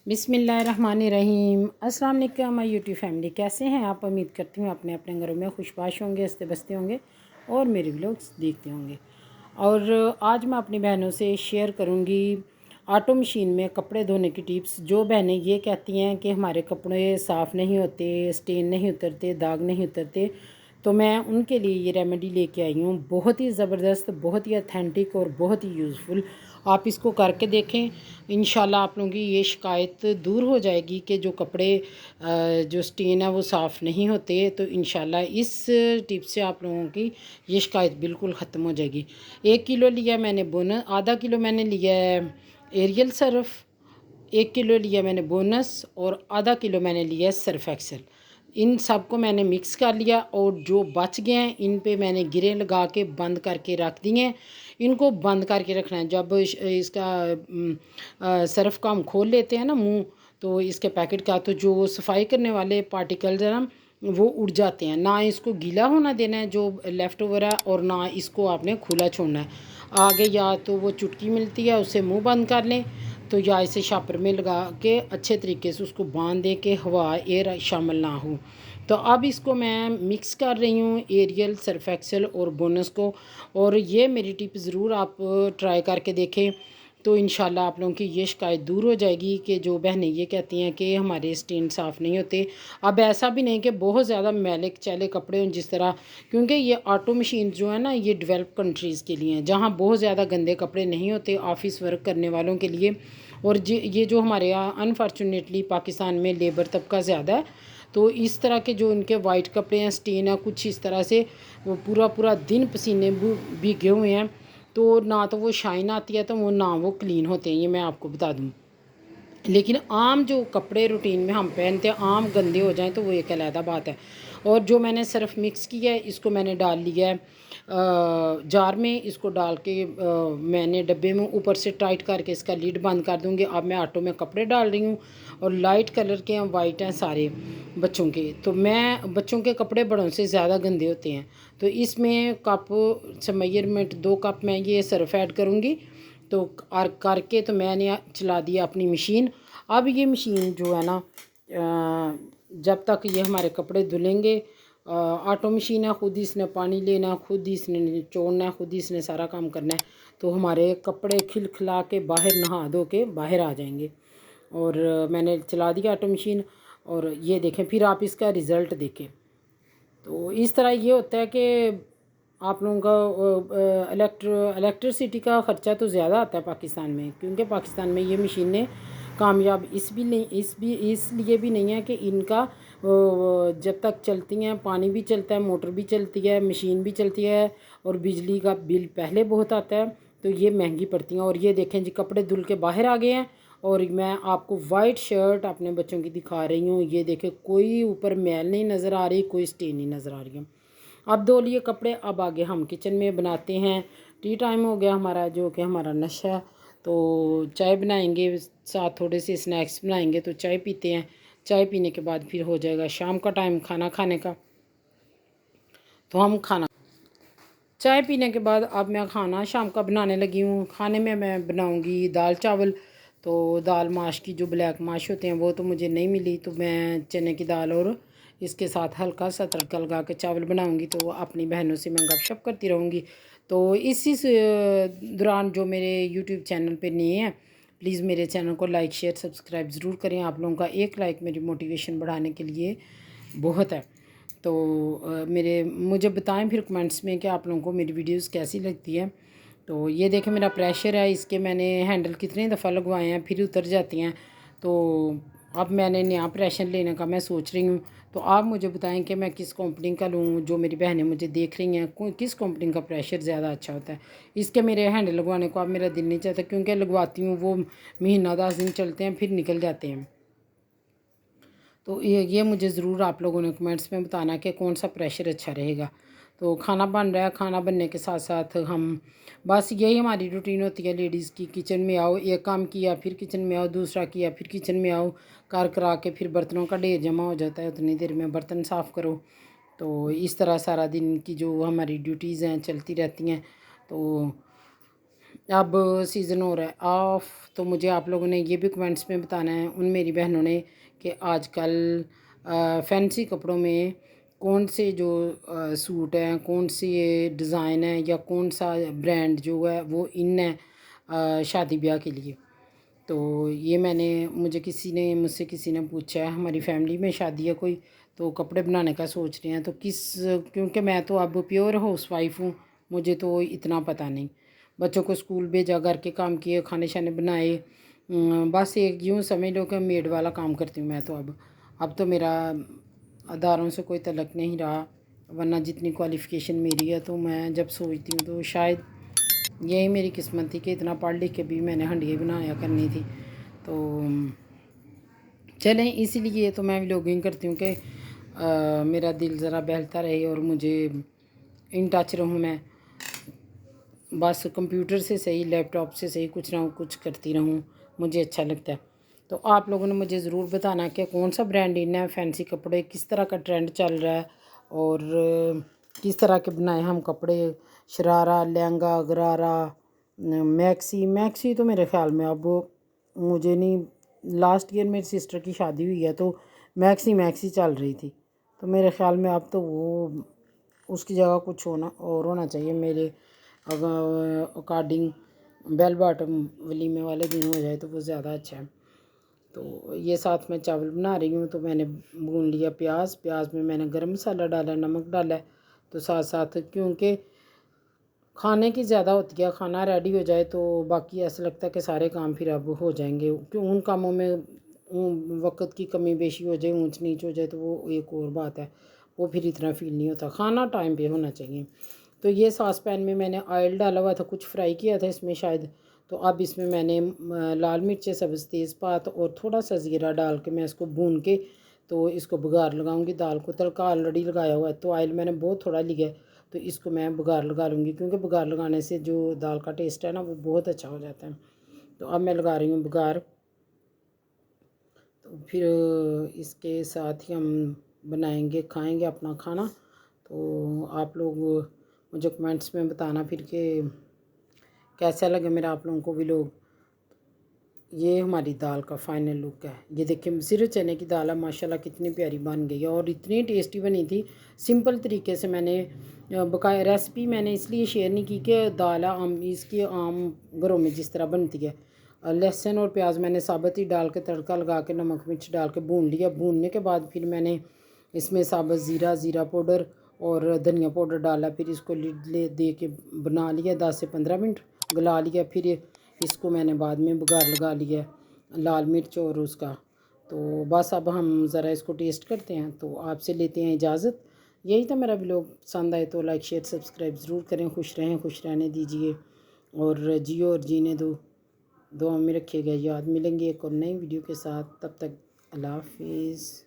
बिस्मिल्लाहिर्रहमानिर्रहीम। अस्सलाम वालेकुम माय यूट्यूब फैमिली, कैसे हैं आप? उम्मीद करती हूँ अपने अपने घरों में खुशबाश होंगे, हंसते बसते होंगे और मेरे व्लॉग्स देखते होंगे। और आज मैं अपनी बहनों से शेयर करूँगी ऑटो मशीन में कपड़े धोने की टिप्स। जो बहनें ये कहती हैं कि हमारे कपड़े साफ़ नहीं होते, स्टेन नहीं उतरते, दाग नहीं उतरते, तो मैं उनके लिए ये रेमेडी लेके आई हूँ। बहुत ही ज़बरदस्त, बहुत ही अथेंटिक और बहुत ही यूज़फुल। आप इसको करके देखें, इंशाल्लाह आप लोगों की ये शिकायत दूर हो जाएगी कि जो कपड़े जो स्टेन है वो साफ़ नहीं होते। तो इंशाल्लाह इस टिप से आप लोगों की ये शिकायत बिल्कुल ख़त्म हो जाएगी। 1 किलो लिया मैंने बोनस, आधा किलो मैंने लिया है एरियल सर्फ, 1 किलो लिया मैंने बोनस और आधा किलो मैंने लिया है सर्फ एक्सेल। इन सब को मैंने मिक्स कर लिया और जो बच गए हैं इन पे मैंने गिरे लगा के बंद करके रख दिए हैं। इनको बंद करके रखना है। जब इसका सर्फ का हम खोल लेते हैं ना मुंह, तो इसके पैकेट का, तो जो सफाई करने वाले पार्टिकल्स हैं ना वो उड़ जाते हैं। ना इसको गीला होना देना है जो लेफ़्ट ओवर है, और ना इसको आपने खुला छोड़ना है। आगे या तो वो चुटकी मिलती है उससे मुंह बंद कर लें, तो या इसे शापर में लगा के अच्छे तरीके से उसको बांध दे के हवा एयर शामिल ना हो। तो अब इसको मैं मिक्स कर रही हूँ एरियल, सर्फ एक्सेल और बोनस को। और ये मेरी टिप ज़रूर आप ट्राई करके देखें, तो इंशाल्लाह आप लोगों की ये शिकायत दूर हो जाएगी कि जो बहनें ये कहती हैं कि हमारे स्टेन साफ़ नहीं होते। अब ऐसा भी नहीं कि बहुत ज़्यादा मैले चैले कपड़े हों जिस तरह, क्योंकि ये ऑटो मशीन जो है ना ये डेवलप कंट्रीज़ के लिए हैं जहाँ बहुत ज़्यादा गंदे कपड़े नहीं होते, ऑफिस वर्क करने वालों के लिए। और ये जो हमारे यहाँ अनफॉर्चुनेटली पाकिस्तान में लेबर तबका ज़्यादा है, तो इस तरह के जो इनके वाइट कपड़े हैं, स्टेन है कुछ इस तरह से, वो पूरा पूरा दिन पसीने भीगे हुए हैं, तो ना तो वो शाइन आती है, तो वो ना वो क्लीन होते हैं, ये मैं आपको बता दूँ। लेकिन आम जो कपड़े रूटीन में हम पहनते हैं, आम गंदे हो जाएं तो वो एक अलहदा बात है। और जो मैंने सर्फ मिक्स किया है इसको मैंने डाल लिया है जार में। इसको डाल के मैंने डब्बे में ऊपर से टाइट करके इसका लीड बंद कर दूँगी। अब मैं ऑटो में कपड़े डाल रही हूँ और लाइट कलर के हैं, वाइट हैं सारे बच्चों के। तो मैं बच्चों के कपड़े बड़ों से ज़्यादा गंदे होते हैं, तो इसमें कप से मेजरमेंट 2 कप मैं ये सर्फ ऐड करूँगी। तो और करके तो मैंने चला दिया अपनी मशीन। अब ये मशीन जो है ना जब तक ये हमारे कपड़े धुलेंगे, ऑटो मशीन है, ख़ुद ही इसने पानी लेना, खुद ही इसने निचोड़ना, खुद ही इसने सारा काम करना है, तो हमारे कपड़े खिलखिला के बाहर नहा धो के बाहर आ जाएंगे। और मैंने चला दिया ऑटो मशीन, और ये देखें फिर आप इसका रिज़ल्ट देखें। तो इस तरह ये होता है कि आप लोगों का इलेक्ट्रिसिटी का ख़र्चा तो ज़्यादा आता है पाकिस्तान में, क्योंकि पाकिस्तान में ये मशीनें कामयाब इसलिए भी नहीं है कि इनका जब तक चलती हैं पानी भी चलता है, मोटर भी चलती है, मशीन भी चलती है, और बिजली का बिल पहले बहुत आता है, तो ये महंगी पड़ती हैं। और ये देखें जी कपड़े धुल के बाहर आ गए हैं, और मैं आपको वाइट शर्ट अपने बच्चों की दिखा रही हूँ। ये देखें कोई ऊपर मैल नहीं नज़र आ रही, कोई स्टेन नहीं नज़र आ रही है। अब धो लिए कपड़े, अब आगे हम किचन में बनाते हैं। टी टाइम हो गया हमारा, जो कि हमारा नशा है, तो चाय बनाएंगे, साथ थोड़े से स्नैक्स बनाएंगे, तो चाय पीते हैं। चाय पीने के बाद फिर हो जाएगा शाम का टाइम खाना खाने का, तो हम खाना चाय पीने के बाद अब मैं खाना शाम का बनाने लगी हूँ। खाने में मैं बनाऊँगी दाल चावल। तो दाल माश की जो ब्लैक माश होते हैं वो तो मुझे नहीं मिली, तो मैं चने की दाल और इसके साथ हल्का सा तड़का लगा के चावल बनाऊँगी, तो अपनी बहनों से मैं गपशप करती रहूँगी। तो इसी दौरान जो मेरे यूट्यूब चैनल पे नए हैं, प्लीज़ मेरे चैनल को लाइक शेयर सब्सक्राइब ज़रूर करें। आप लोगों का एक लाइक मेरी मोटिवेशन बढ़ाने के लिए बहुत है। तो मेरे मुझे बताएं फिर कमेंट्स में कि आप लोगों को मेरी वीडियोस कैसी लगती है। तो ये देखें मेरा प्रेशर है, इसके मैंने हैंडल कितने दफ़ा लगवाए हैं फिर उतर जाती हैं, तो अब मैंने नया प्रेशर लेने का मैं सोच रही हूँ। तो आप मुझे बताएं कि मैं किस कंपनी का लूँ। जो मेरी बहनें मुझे देख रही हैं किस कंपनी का प्रेशर ज़्यादा अच्छा होता है। इसके मेरे हैंडल लगवाने को अब मेरा दिल नहीं चाहता, क्योंकि लगवाती हूँ वो महीना 10 दिन चलते हैं फिर निकल जाते हैं। तो ये मुझे ज़रूर आप लोगों ने कमेंट्स में बताना कि कौन सा प्रेशर अच्छा रहेगा। तो खाना बन रहा है, खाना बनने के साथ साथ हम बस यही हमारी रूटीन होती है लेडीज़ की। किचन में आओ, एक काम किया फिर किचन में आओ, दूसरा किया फिर किचन में आओ, कर करा के फिर बर्तनों का ढेर जमा हो जाता है, उतनी देर में बर्तन साफ़ करो। तो इस तरह सारा दिन की जो हमारी ड्यूटीज़ हैं चलती रहती हैं। तो अब सीज़न हो रहा है ऑफ, तो मुझे आप लोगों ने ये भी कमेंट्स में बताना है उन मेरी बहनों ने कि आजकल फैंसी कपड़ों में कौन से जो सूट हैं, कौन सी ये डिज़ाइन है या कौन सा ब्रांड जो है वो इन है शादी ब्याह के लिए। तो ये मुझसे किसी ने पूछा है, हमारी फैमिली में शादी है कोई, तो कपड़े बनाने का सोच रहे हैं तो क्योंकि मैं तो अब प्योर हाउस वाइफ हूँ, मुझे तो इतना पता नहीं। बच्चों को स्कूल भेजा, घर के काम किए, खाने शाने बनाए, बस एक यूँ समझ लो कि मेड वाला काम करती हूँ मैं तो। अब तो मेरा अदारों से कोई तलक नहीं रहा, वरना जितनी क्वालिफ़िकेशन मेरी है तो मैं जब सोचती हूँ तो शायद यही मेरी किस्मत थी कि इतना पढ़ लिख के भी मैंने हंडिया बनाया करनी थी। तो चलें, इसीलिए तो मैं व्लॉगिंग करती हूँ कि मेरा दिल ज़रा बहलता रहे और मुझे इन टच रहूँ मैं। बस कंप्यूटर से सही, लैपटॉप से सही, कुछ ना कुछ करती रहूँ, मुझे अच्छा लगता है। तो आप लोगों ने मुझे ज़रूर बताना कि कौन सा ब्रांड इन है, फैंसी कपड़े किस तरह का ट्रेंड चल रहा है और किस तरह के बनाए हम कपड़े, शरारा, लहंगा, गरारा, मैक्सी। मैक्सी तो मेरे ख़्याल में अब मुझे नहीं, लास्ट ईयर मेरी सिस्टर की शादी हुई है तो मैक्सी मैक्सी चल रही थी, तो मेरे ख़्याल में अब तो वो उसकी जगह कुछ होना और होना चाहिए मेरे अकॉर्डिंग। बेल बॉटम वलीमे वाले दिन हो जाए तो वो ज़्यादा अच्छा है। तो ये साथ में चावल बना रही हूँ, तो मैंने भून लिया प्याज, प्याज में मैंने गरम मसाला डाला, नमक डाला है। तो साथ साथ क्योंकि खाने की ज़्यादा होती है, खाना रेडी हो जाए तो बाकी ऐसा लगता है कि सारे काम फिर अब हो जाएंगे, क्यों उन कामों में वक्त की कमी बेशी हो जाए, ऊंच नीच हो जाए तो वो एक और बात है, वो फिर इतना फील नहीं होता। खाना टाइम पे होना चाहिए। तो ये सॉस पैन में मैंने ऑयल डाला हुआ था, कुछ फ्राई किया था इसमें शायद। तो अब इसमें मैंने लाल मिर्च, सब्ज़ तेज़पात और थोड़ा सा ज़ीरा डाल के मैं इसको भून के तो इसको बघार लगाऊंगी। दाल को तड़का ऑलरेडी लगाया हुआ है, तो ऑयल मैंने बहुत थोड़ा लिया है, तो इसको मैं बघार लगा लूँगी, क्योंकि बघार लगाने से जो दाल का टेस्ट है ना वो बहुत अच्छा हो जाता है। तो अब मैं लगा रही हूँ बघार। तो फिर इसके साथ ही हम बनाएंगे, खाएंगे अपना खाना। तो आप लोग मुझे कमेंट्स में बताना फिर कि कैसा लगे मेरा आप लोगों को व्लॉग। ये हमारी दाल का फाइनल लुक है। ये देखिए ज़ीरे चने की दाल है, माशाल्लाह कितनी प्यारी बन गई है और इतनी टेस्टी बनी थी। सिंपल तरीके से मैंने बकाया रेसिपी मैंने इसलिए शेयर नहीं की कि दाल आम इसकी आम घरों में जिस तरह बनती है। लहसुन और प्याज मैंने साबुत ही डाल के तड़का लगा के नमक मिर्च डाल के भून लिया। भूनने के बाद फिर मैंने इसमें साबुत ज़ीरा पाउडर और धनिया पाउडर डाला। फिर इसको लिड ले दे के बना लिया, 10 से 15 मिनट गला लिया। फिर इसको मैंने बाद में बघार लगा लिया लाल मिर्च और उसका। तो बस अब हम ज़रा इसको टेस्ट करते हैं, तो आपसे लेते हैं इजाज़त। यही था मेरा व्लॉग। पसंद आए तो लाइक शेयर सब्सक्राइब ज़रूर करें। खुश रहें, खुश रहने दीजिए और जियो और जीने दो। दुआ में रखिएगा याद। मिलेंगे एक और नई वीडियो के साथ, तब तक अल्लाह हाफिज़।